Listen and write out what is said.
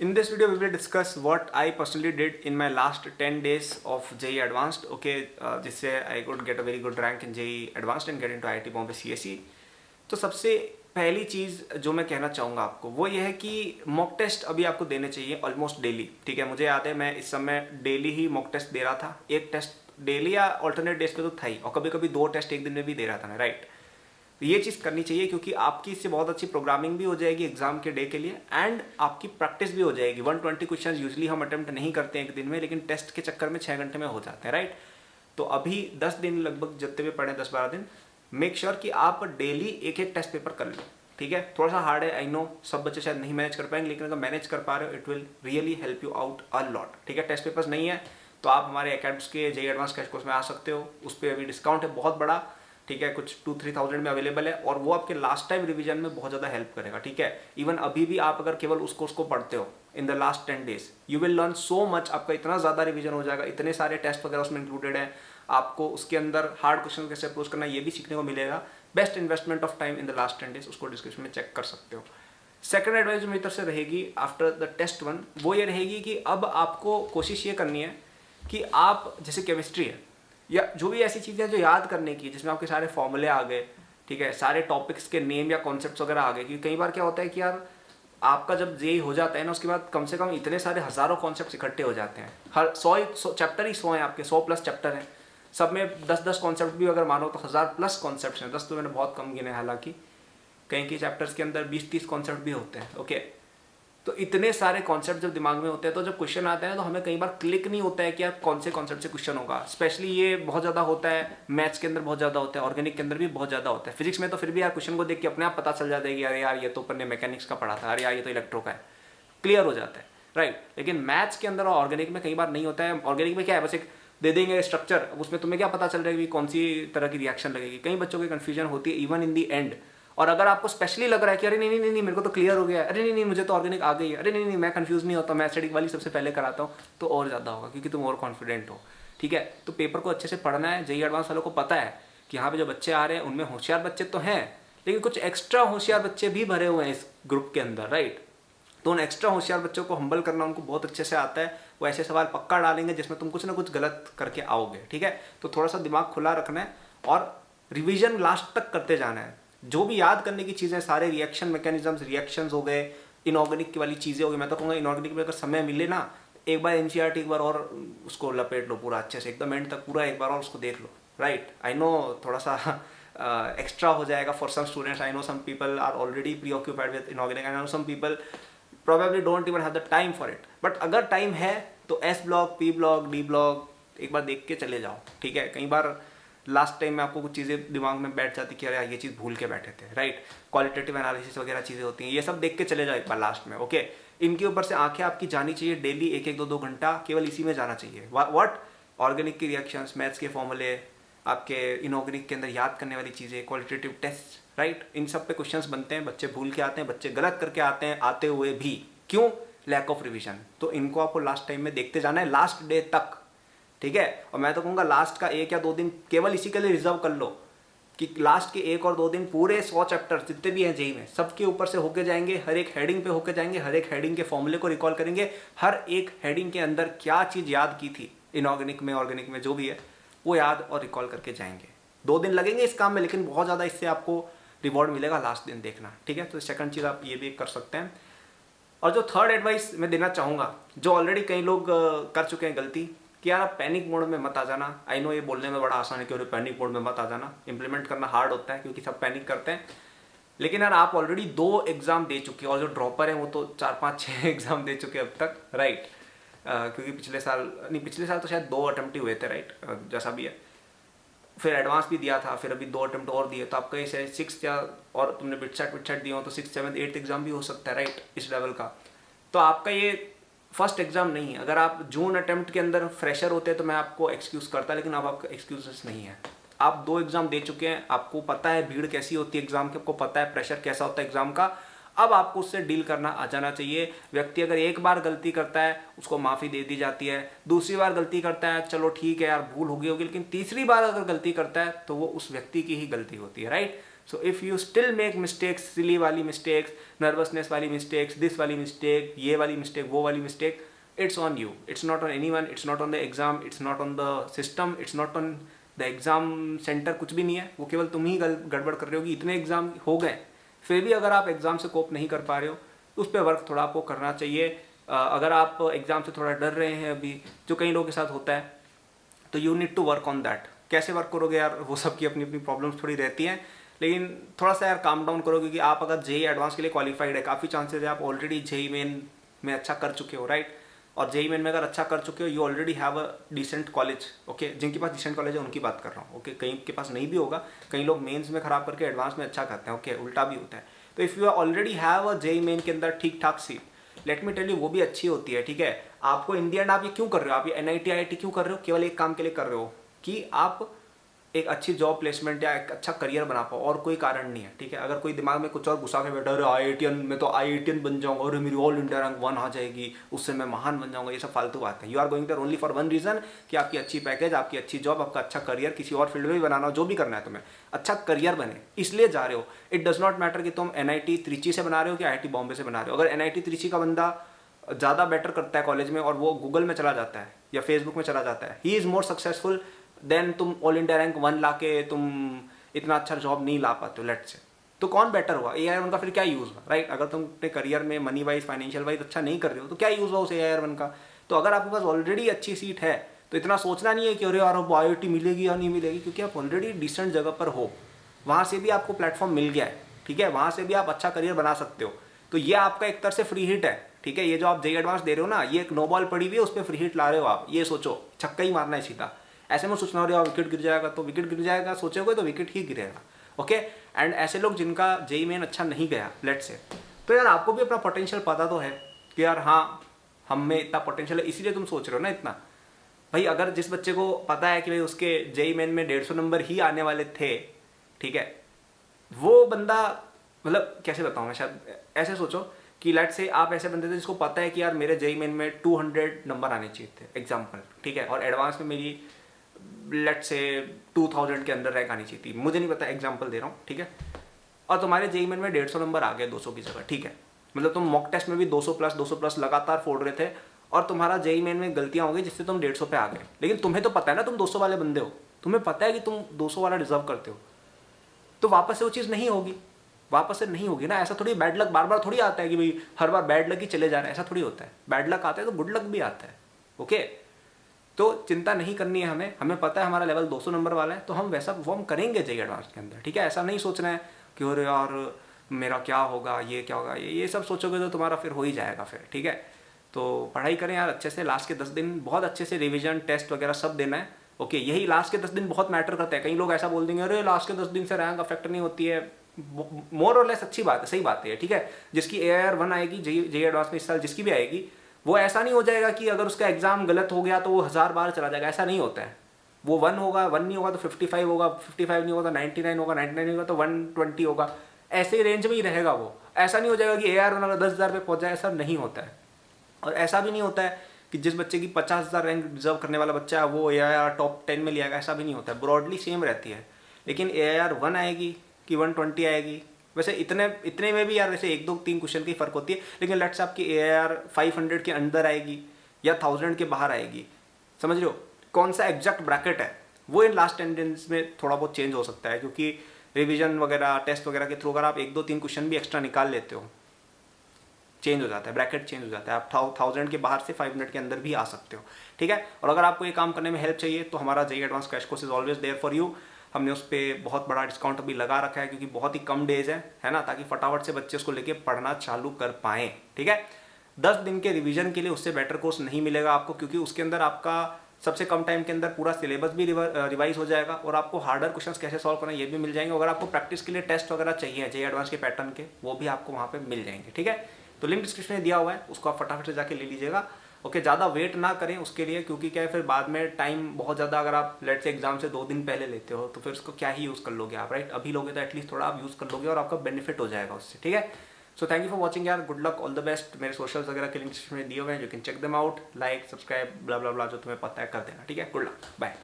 In this video, we will discuss what I personally did in my last 10 days of JEE Advanced. Okay, जिससे I could get a very good rank in JEE Advanced and get into IIT Bombay CSE. तो सबसे पहली चीज़ जो मैं कहना चाहूँगा आपको वो ये है कि मॉक टेस्ट अभी आपको देने चाहिए ऑलमोस्ट डेली। ठीक है, मुझे याद है मैं इस समय डेली ही मॉक टेस्ट दे रहा था। एक टेस्ट डेली या ऑल्टरनेट डेज पे तो था ही, और कभी कभी 2 टेस्ट एक दिन में भी दे रहा था मैं, राइट। तो ये चीज़ करनी चाहिए क्योंकि आपकी इससे बहुत अच्छी प्रोग्रामिंग भी हो जाएगी एग्जाम के डे के लिए, एंड आपकी प्रैक्टिस भी हो जाएगी। 120 क्वेश्चन यूजली हम अटेम्प्ट नहीं करते हैं एक दिन में, लेकिन टेस्ट के चक्कर में 6 घंटे में हो जाते हैं, राइट। तो अभी 10 दिन लगभग जितने भी पढ़े 10-12 दिन, मेक श्योर कि आप डेली एक एक टेस्ट पेपर कर लो। ठीक है, थोड़ा सा हार्ड है, आई नो, सब बच्चे शायद नहीं मैनेज कर पाएंगे, लेकिन अगर मैनेज कर पा रहे हो it will really help you out a lot. ठीक है, टेस्ट पेपर्स नहीं है तो आप हमारे एकेडम्स के JEE एडवांस क्रैश कोर्स में आ सकते हो। उस पर अभी डिस्काउंट है बहुत बड़ा। ठीक है, कुछ 2-3 थाउजेंड में अवेलेबल है, और वो आपके लास्ट टाइम रिवीजन में बहुत ज़्यादा हेल्प करेगा। ठीक है, इवन अभी भी आप अगर केवल उस कोर्स को पढ़ते हो in the last 10 days, you will learn so much. आपका इतना ज़्यादा रिवीजन हो जाएगा, इतने सारे टेस्ट वगैरह उसमें इंक्लूडेड हैं। आपको उसके अंदर हार्ड क्वेश्चन कैसे अप्रोच करना ये भी सीखने को मिलेगा। Best investment of time in the last 10 days, उसको डिस्क्रिप्शन में चेक कर सकते हो। सेकंड एडवाइस जो मेरी तरफ से रहेगी आफ्टर द टेस्ट 1, वो ये रहेगी कि अब आपको कोशिश ये करनी है कि आप, जैसे केमिस्ट्री है या जो भी ऐसी चीज़ें जो याद करने की, जिसमें आपके सारे फॉर्मूले आ गए, ठीक है, सारे टॉपिक्स के नेम या कॉन्सेप्ट्स वगैरह आ गए। क्योंकि कई बार क्या होता है कि यार आपका जब JEE हो जाता है ना, उसके बाद कम से कम इतने सारे हज़ारों कॉन्सेप्ट्स इकट्ठे हो जाते हैं। हर 100 चैप्टर ही 100 हैं आपके, 100+ चैप्टर हैं, सब में 10-10 कॉन्सेप्ट भी अगर मानो तो 1000+ कॉन्सेप्ट्स हैं। 10 तो मैंने बहुत कम गिने, हालांकि कहीं के चैप्टर्स के अंदर 20-30 कॉन्सेप्ट भी होते हैं। ओके, तो इतने सारे कॉन्सेप्ट जब दिमाग में होते हैं तो जब क्वेश्चन आते हैं तो हमें कई बार क्लिक नहीं होता है कि यार कौन से कॉन्सेप्ट से क्वेश्चन होगा। स्पेशली ये बहुत ज़्यादा होता है मैथ्स के अंदर, बहुत ज़्यादा होता है, ऑर्गेनिक के अंदर भी बहुत ज़्यादा होता है। फिजिक्स में तो फिर भी यार क्वेश्चन को देख के अपने आप पता चल जाता है कि अरे यार ये तो अपन ने मैकेनिक्स का पढ़ा था, अरे यार ये तो इलेक्ट्रो का है, क्लियर हो जाता है, राइट। लेकिन मैथ्स के अंदर और ऑर्गेनिक में कई बार नहीं होता है। ऑर्गेनिक में क्या है, बस एक दे देंगे स्ट्रक्चर, उसमें तुम्हें क्या पता चल रहा है कि कौन सी तरह की रिएक्शन लगेगी। कई बच्चों की कन्फ्यूजन होती है इवन इन दी एंड। और अगर आपको स्पेशली लग रहा है कि अरे नहीं नहीं नहीं मेरे को तो क्लियर हो गया है, अरे नहीं नहीं मुझे तो ऑर्गेनिक आ गई है, अरे नहीं नहीं मैं कंफ्यूज नहीं होता, मैं स्टैटिक वाली सबसे पहले कराता हूँ, तो और ज़्यादा होगा क्योंकि तुम और कॉन्फिडेंट हो। ठीक है, तो पेपर को अच्छे से पढ़ना है। JEE एडवांस वालों को पता है कि यहाँ पे जो बच्चे आ रहे हैं उनमें होशियार बच्चे तो हैं, लेकिन कुछ एक्स्ट्रा होशियार बच्चे भी भरे हुए हैं इस ग्रुप के अंदर, राइट। तो उन एक्स्ट्रा होशियार बच्चों को हम्बल करना उनको बहुत अच्छे से आता है। वो ऐसे सवाल पक्का डालेंगे जिसमें तुम कुछ ना कुछ गलत करके आओगे। ठीक है, तो थोड़ा सा दिमाग खुला रखना है और रिवीजन लास्ट तक करते जाना है। जो भी याद करने की चीज़ें, सारे रिएक्शन मैकेनिज्म्स, रिएक्शंस हो गए, इनऑर्गेनिक की वाली चीज़ें हो गई। मैं तो कहूँगा इनऑर्गेनिक में अगर समय मिले ना, एक बार NCERT एक बार और उसको लपेट लो पूरा अच्छे से, एकदम एंड तक पूरा एक बार और उसको देख लो, राइट। आई नो थोड़ा सा एक्स्ट्रा हो जाएगा for some students. I know some people are already preoccupied with inorganic, I know some people probably don't even have the time for it, but अगर टाइम है तो S block, P block, D block एक बार देख के चले जाओ। ठीक है, कई बार लास्ट टाइम में आपको कुछ चीज़ें दिमाग में बैठ जाती कि अरे ये चीज़ भूल के बैठे थे, राइट। क्वालिटेटिव एनालिसिस वगैरह चीज़ें होती हैं, ये सब देख के चले जाओ एक बार लास्ट में। ओके, इनके ऊपर से आंखें आपकी जानी चाहिए डेली, 1-1, 2-2 घंटा केवल इसी में जाना चाहिए। व्हाट, ऑर्गेनिक की रिएक्शंस, मैथ्स के फॉर्मूले, आपके इनऑर्गेनिक के अंदर याद करने वाली चीज़ें, क्वालिटेटिव टेस्ट, राइट। इन सब पे क्वेश्चंस बनते हैं, बच्चे भूल के आते हैं, बच्चे गलत करके आते हैं आते हुए भी। क्यों? Lack of revision. तो इनको आपको लास्ट टाइम में देखते जाना है, लास्ट डे तक। ठीक है, और मैं तो कहूँगा लास्ट का 1 या 2 दिन केवल इसी के लिए रिजर्व कर लो कि लास्ट के 1 और 2 दिन पूरे 100 चैप्टर जितने भी हैं JEE में, सबके ऊपर से होके जाएंगे, हर एक हेडिंग पे होके जाएंगे, हर एक हेडिंग के फॉर्मूले को रिकॉल करेंगे, हर एक हेडिंग के अंदर क्या चीज़ याद की थी इनऑर्गेनिक में, ऑर्गेनिक में, जो भी है वो याद और रिकॉल करके जाएंगे। 2 दिन लगेंगे इस काम में, लेकिन बहुत ज़्यादा इससे आपको रिवॉर्ड मिलेगा लास्ट दिन, देखना। ठीक है, तो सेकंड चीज़ आप ये भी कर सकते हैं। और जो थर्ड एडवाइस मैं देना चाहूँगा, जो ऑलरेडी कई लोग कर चुके हैं गलती, कि यार आप पैनिक मोड में मत आ जाना। आई नो ये बोलने में बड़ा आसान है कि पैनिक मोड में मत आ जाना, इंप्लीमेंट करना हार्ड होता है क्योंकि सब पैनिक करते हैं। लेकिन यार आप ऑलरेडी 2 एग्जाम दे चुके हैं, और जो ड्रॉपर हैं वो तो 4-5-6 एग्जाम दे चुके हैं अब तक, राइट। क्योंकि पिछले साल तो शायद 2 अटेम्प्ट ही हुए थे, राइट, जैसा भी है। फिर एडवांस भी दिया था, फिर अभी 2 अटेम्प्ट और दिए, तो आपका ये 6 या और तुमने बिटसेट दिए हो तो 6th 7th 8th एग्जाम भी हो सकता है, राइट, इस लेवल का। तो आपका ये फर्स्ट एग्जाम नहीं है। अगर आप जून अटेम्प्ट के अंदर फ्रेशर होते तो मैं आपको एक्सक्यूज़ करता, लेकिन अब आपका एक्सक्यूजेस नहीं है। आप 2 एग्जाम दे चुके हैं, आपको पता है भीड़ कैसी होती है एग्जाम की, आपको पता है प्रेशर कैसा होता है एग्जाम का। अब आपको उससे डील करना आ जाना चाहिए। व्यक्ति अगर एक बार गलती करता है उसको माफ़ी दे दी जाती है, दूसरी बार गलती करता है चलो ठीक है यार भूल हो गई होगी, लेकिन तीसरी बार अगर गलती करता है तो वो उस व्यक्ति की ही गलती होती है, right. So if you still make mistakes, silly वाली मिस्टेक्स, नर्वसनेस वाली मिस्टेक्स, दिस वाली मिस्टेक, ये वाली मिस्टेक, वो वाली mistake, it's on you, it's not on anyone, it's not on the exam, it's not on the system, it's not on the exam centre, कुछ भी नहीं है, वो केवल तुम ही गड़बड़ कर रहे हो कि इतने एग्जाम हो गए, फिर भी अगर आप एग्जाम से कोप नहीं कर पा रहे हो तो उस पर वर्क थोड़ा आपको करना चाहिए। अगर आप एग्जाम से थोड़ा डर रहे हैं अभी, जो कई लोगों के साथ होता है, तो you need to work on that. कैसे वर्क करोगे यार, वो सबकी अपनी अपनी प्रॉब्लम्स थोड़ी रहती हैं, लेकिन थोड़ा सा यार काम डाउन करो, क्योंकि आप अगर जेई एडवांस के लिए क्वालिफाइड है, काफ़ी चांसेस है आप ऑलरेडी जेई मेन में अच्छा कर चुके हो, राइट। और जेई मेन में अगर अच्छा कर चुके हो, you already have a decent college, okay. जिनके पास डिसेंट कॉलेज है उनकी बात कर रहा हूँ, ओके। कहीं के पास नहीं भी होगा, कई लोग मेंस में खराब करके एडवांस में अच्छा करते हैं, ओके, उल्टा भी होता है। तो if you already have a JEE Main के अंदर ठीक ठाक seat, let me tell you, वो भी अच्छी होती है, ठीक है। आपको इन दी एंड आप ये क्यों कर रहे हो, आप ये एनआईटी आईआईटी क्यों कर रहे हो, केवल एक काम के लिए कर रहे हो कि आप एक अच्छी जॉब प्लेसमेंट या एक अच्छा करियर बना पाओ, और कोई कारण नहीं है, ठीक है। अगर कोई दिमाग में कुछ और घुसा के बैठा, अरे आईआईटीएन में तो आईआईटीएन बन जाऊंगा, और मेरी ऑल इंडिया रैंक 1 आ जाएगी, उससे मैं महान बन जाऊंगा, ये सब फालतू बात है। You are going there only for one reason, कि आपकी अच्छी पैकेज, आपकी अच्छी जॉब, आपका अच्छा करियर, किसी और फील्ड में भी बनाना हो, जो भी करना है तुम्हें, अच्छा करियर बने, इसलिए जा रहे हो। इट डज नॉट मैटर कि तुम एनआईटी त्रिची से बना रहे हो कि आईआईटी बॉम्बे से बना रहे हो। अगर एनआईटी त्रिची का बंदा ज़्यादा बेटर करता है कॉलेज में, और वो गूगल में चला जाता है या फेसबुक में चला जाता है, he is more successful than तुम ऑल इंडिया रैंक 1 ला के तुम इतना अच्छा जॉब नहीं ला पाते हो, लेट से। तो कौन बेटर हुआ, AIR-1 का फिर क्या यूज़ हुआ, राइट। अगर तुम अपने करियर में मनी वाइज, फाइनेंशियल वाइज अच्छा नहीं कर रहे हो, तो क्या यूज़ हुआ उस AIR-1 का। तो अगर आपके पास ऑलरेडी अच्छी सीट है, तो इतना सोचना नहीं है कि अरे यार अब IIT मिलेगी या नहीं मिलेगी, क्योंकि आप ऑलरेडी डिसेंट जगह पर हो, वहाँ से भी आपको प्लेटफॉर्म मिल गया है, ठीक है, वहाँ से भी आप अच्छा करियर बना सकते हो। तो ये आपका एक तरह से फ्री हिट है, ठीक है। ये जो आप जेई एडवांस दे रहे हो ना, ये एक नो बॉल पड़ी हुई है, उस पर फ्री हिट ला रहे हो आप, ये सोचो छक्का ही मारना है सीधा। ऐसे में सोचना हो रहा है विकेट गिर जाएगा, तो विकेट गिर जाएगा, सोचोगे तो विकेट ही गिरेगा, ओके। एंड ऐसे लोग जिनका जेई मेन अच्छा नहीं गया, लेट से, तो यार आपको भी अपना पोटेंशियल पता तो है कि यार हाँ, हम में इतना पोटेंशियल है, इसीलिए तुम सोच रहे हो ना इतना। भाई अगर जिस बच्चे को पता है कि भाई उसके जेई मेन में 150 नंबर ही आने वाले थे, ठीक है, वो बंदा, मतलब कैसे बताऊँ मैं, शायद ऐसे सोचो कि लेट से आप ऐसे बंदे थे जिसको पता है कि यार मेरे जेई मेन में 200 नंबर आने चाहिए थे, एग्जाम्पल, ठीक है, और एडवांस में मेरी लेट से 2000 के अंदर रैंक आनी चाहिए थी, मुझे नहीं पता, एग्जाम्पल दे रहा हूँ, ठीक है। और तुम्हारे जेई मेन में 150 नंबर आ गए 200 की जगह, ठीक है, मतलब तुम मॉक टेस्ट में भी 200 प्लस लगातार फोड़ रहे थे, और तुम्हारा जेई मेन में गलतियां हो गई जिससे तुम 150 पे आ गए। लेकिन तुम्हें तो पता है ना तुम 200 वाले बंदे हो, तुम्हें पता है कि तुम 200 वाला डिजर्व करते हो, तो वापस से वो चीज़ नहीं होगी, वापस से नहीं होगी ना। ऐसा थोड़ी बैड लक बार बार थोड़ी आता है कि भाई हर बार बैड लक ही चले जा रहा है, ऐसा थोड़ी होता है। बैड लक आता है तो गुड लक भी आता है, ओके। तो चिंता नहीं करनी है हमें, हमें पता है हमारा लेवल 200 नंबर वाला है, तो हम वैसा परफॉर्म करेंगे जेई एडवांस के अंदर, ठीक है। ऐसा नहीं सोचना है कि अरे यार मेरा क्या होगा, ये क्या होगा, ये सब सोचोगे तो तुम्हारा फिर हो ही जाएगा फिर, ठीक है। तो पढ़ाई करें यार अच्छे से, लास्ट के 10 दिन बहुत अच्छे से रिवीजन, टेस्ट वगैरह सब देना है, ओके। यही लास्ट के 10 दिन बहुत मैटर करते हैं। कई लोग ऐसा बोल देंगे अरे लास्ट के 10 दिन से रैंक अफेक्ट नहीं होती है, मोर और लेस अच्छी बात है, सही बात है, ठीक है। जिसकी AIR-1 आएगी, जेई एडवांस में इस साल जिसकी भी आएगी, वो ऐसा नहीं हो जाएगा कि अगर उसका एग्जाम गलत हो गया तो वो 1000 बार चला जाएगा, ऐसा नहीं होता है। वो 1 होगा, 1 नहीं होगा तो 55 होगा, 55 नहीं होगा तो 99 होगा, 99 नहीं होगा तो 120 होगा, ऐसे रेंज में ही रहेगा वो। ऐसा नहीं हो जाएगा कि AIR-1 अगर 10,000 पे पहुंच जाए, ऐसा नहीं होता है। और ऐसा भी नहीं होता है कि जिस बच्चे की 50,000 रैंक डिजर्व करने वाला बच्चा है वो AIR टॉप 10 में लिया गया, ऐसा भी नहीं होता है, ब्रॉडली सेम रहती है। लेकिन AIR-1 आएगी कि 120 आएगी, वैसे इतने में भी यार वैसे 1 2 3 क्वेश्चन की फर्क होती है, लेकिन लेट्स आपकी AIR 500 के अंदर आएगी या 1000 के बाहर आएगी, समझ रहे हो कौन सा एग्जैक्ट ब्रैकेट है। वो इन लास्ट 10 डेज में थोड़ा बहुत चेंज हो सकता है, क्योंकि रिवीजन वगैरह, टेस्ट वगैरह के थ्रू अगर आप 1 2 3 क्वेश्चन भी एक्स्ट्रा निकाल लेते हो, चेंज हो जाता है, ब्रैकेट चेंज हो जाता है। आप 1000 के बाहर से 500 के अंदर भी आ सकते हो, ठीक है। और अगर आपको ये काम करने में हेल्प चाहिए तो हमारा JEE advance crash course is always there for you. हमने उस पर बहुत बड़ा डिस्काउंट अभी लगा रखा है, क्योंकि बहुत ही कम डेज है ना, ताकि फटाफट से बच्चे उसको लेके पढ़ना चालू कर पाएँ, ठीक है। 10 दिन के रिवीजन के लिए उससे बेटर कोर्स नहीं मिलेगा आपको, क्योंकि उसके अंदर आपका सबसे कम टाइम के अंदर पूरा सिलेबस भी रिवाइज हो जाएगा, और आपको हार्डर क्वेश्चंस कैसे सॉल्व करना ये भी मिल जाएंगे। अगर आपको प्रैक्टिस के लिए टेस्ट वगैरह चाहिए जेई एडवांस के पैटर्न के, वो भी आपको वहाँ पे मिल जाएंगे, ठीक है। तो लिंक डिस्क्रिप्शन में दिया हुआ है, उसको आप फटाफट से जाके ले लीजिएगा, ओके। ज़्यादा वेट ना करें उसके लिए, क्योंकि क्या है फिर बाद में टाइम बहुत ज़्यादा, अगर आप लेट से एग्जाम से 2 दिन पहले लेते हो तो फिर उसको क्या ही यूज़ कर लोगे आप, राइट। अभी लोगे तो एटलीस्ट थोड़ा आप यूज़ कर लोगे और आपका बेनिफिट हो जाएगा उससे, ठीक है। So thank you for watching यार, good luck, all the best. मेरे सोशल्स वगैरह के लिंक डिस्क्रिप्शन में दिए हुए हैं, you can check them out, like, subscribe, blah blah blah, जो तुम्हें पता है कर देना, ठीक है। Good luck, bye.